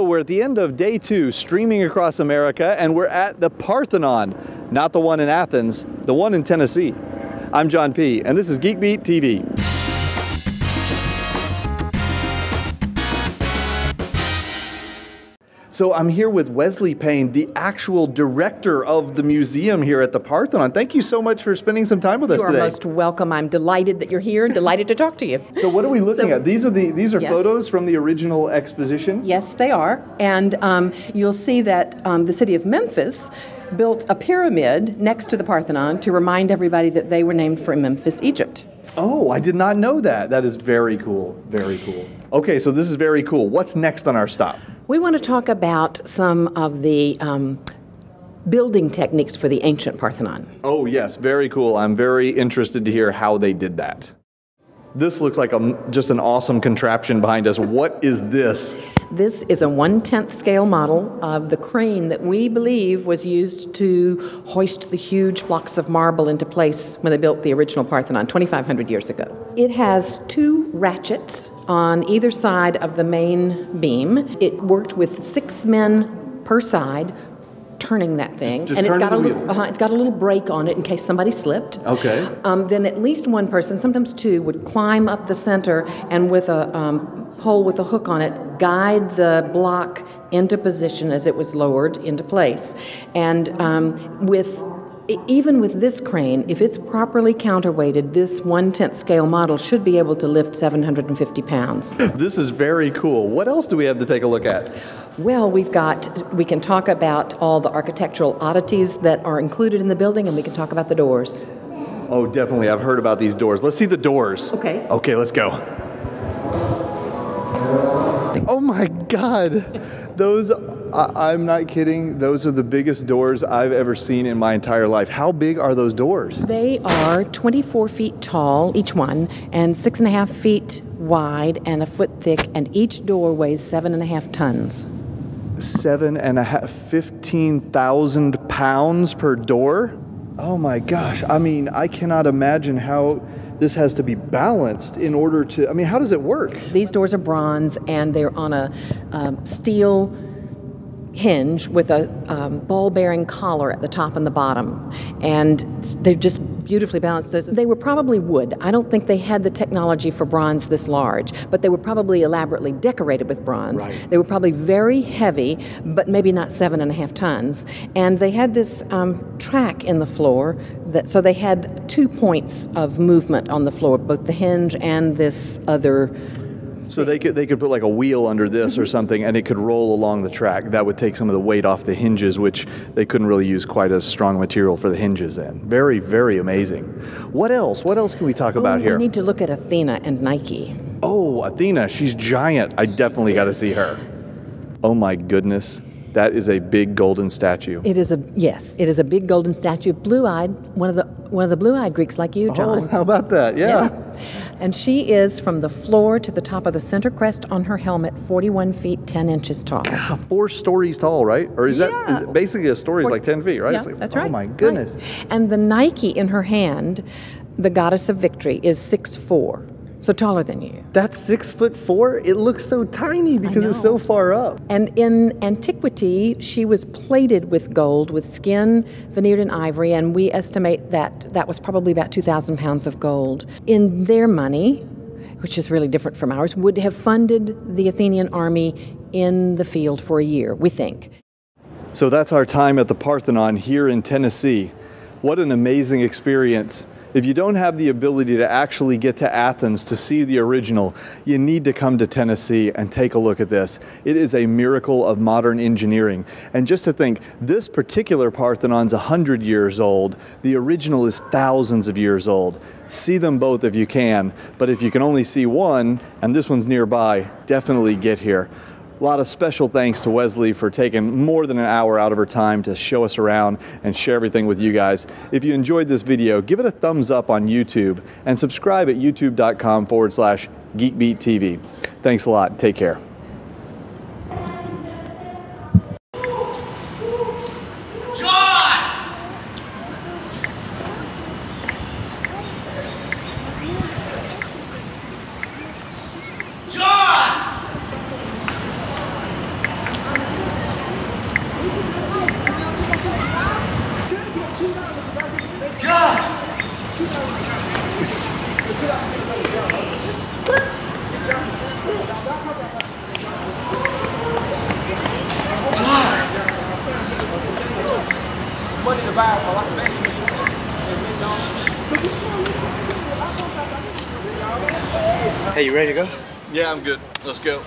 We're at the end of day 2 streaming across America, and we're at the Parthenon, not the one in Athens, the one in Tennessee. I'm John P., and this is GeekBeat TV. So I'm here with Wesley Payne, the actual director of the museum here at the Parthenon. Thank you so much for spending some time with us today. You are most welcome. I'm delighted that you're here and delighted to talk to you. So what are we looking at? These are Yes. photos from the original exposition? Yes, they are. And you'll see that the city of Memphis built a pyramid next to the Parthenon to remind everybody that they were named for Memphis, Egypt. Oh, I did not know that. That is very cool. Very cool. Okay, so this is very cool. What's next on our stop? We want to talk about some of the building techniques for the ancient Parthenon. Oh, yes, very cool. I'm very interested to hear how they did that. This looks like just an awesome contraption behind us. What is this? This is a 1/10 scale model of the crane that we believe was used to hoist the huge blocks of marble into place when they built the original Parthenon 2,500 years ago. It has 2 ratchets on either side of the main beam. It worked with 6 men per side turning that thing, Just and it's got a little brake on it in case somebody slipped. Okay. Then at least one person, sometimes 2, would climb up the center and with a pole with a hook on it, guide the block into position as it was lowered into place. And even with this crane, if it's properly counterweighted, this 1/10 scale model should be able to lift 750 pounds. This is very cool. What else do we have to take a look at? Well, we can talk about all the architectural oddities that are included in the building, and we can talk about the doors. Oh, definitely. I've heard about these doors. Let's see the doors. Okay. Okay, let's go. Oh my God. Those, I'm not kidding, those are the biggest doors I've ever seen in my entire life. How big are those doors? They are 24 feet tall, each one, and 6.5 feet wide and a foot thick, and each door weighs 7.5 tons. 15,000 pounds per door? Oh my gosh. I mean, I cannot imagine how this has to be balanced in order to, I mean, how does it work? These doors are bronze, and they're on a steel hinge with a ball-bearing collar at the top and the bottom, and they're just beautifully balanced. They were probably wood. I don't think they had the technology for bronze this large, but they were probably elaborately decorated with bronze. Right. They were probably very heavy, but maybe not 7.5 tons. And they had this track in the floor, so they had 2 points of movement on the floor, both the hinge and this other. So they could put like a wheel under this or something, and it could roll along the track. That would take some of the weight off the hinges, which they couldn't really use quite as strong material for the hinges then. Very, very amazing. What else? What else can we talk about here? We need to look at Athena and Nike. Oh, Athena, she's giant. I definitely got to see her. Oh my goodness. That is a big golden statue. It is a big golden statue, blue-eyed, one of the blue-eyed Greeks like you, John. Oh, how about that? Yeah. And she is from the floor to the top of the center crest on her helmet, 41 feet 10 inches tall. 4 stories tall, right? Or is that basically a story is like 10 feet, right? Yeah, It's like, that's right. Oh my goodness. Right. And the Nike in her hand, the goddess of victory, is 6'4", so taller than you. That's 6'4"? It looks so tiny because it's so far up. And in antiquity, she was plated with gold, with skin veneered in ivory, and we estimate that was probably about 2,000 pounds of gold. In their money, which is really different from ours, would have funded the Athenian army in the field for a year, we think. So that's our time at the Parthenon here in Tennessee. What an amazing experience. If you don't have the ability to actually get to Athens to see the original, you need to come to Tennessee and take a look at this. It is a miracle of modern engineering. And just to think, this particular Parthenon's 100 years old. The original is thousands of years old. See them both if you can, but if you can only see one, and this one's nearby, definitely get here. A lot of special thanks to Wesley for taking more than an hour out of her time to show us around and share everything with you guys. If you enjoyed this video, give it a thumbs up on YouTube and subscribe at youtube.com/GeekBeatTV. Thanks a lot. Take care. Hey, you ready to go? Yeah, I'm good. Let's go.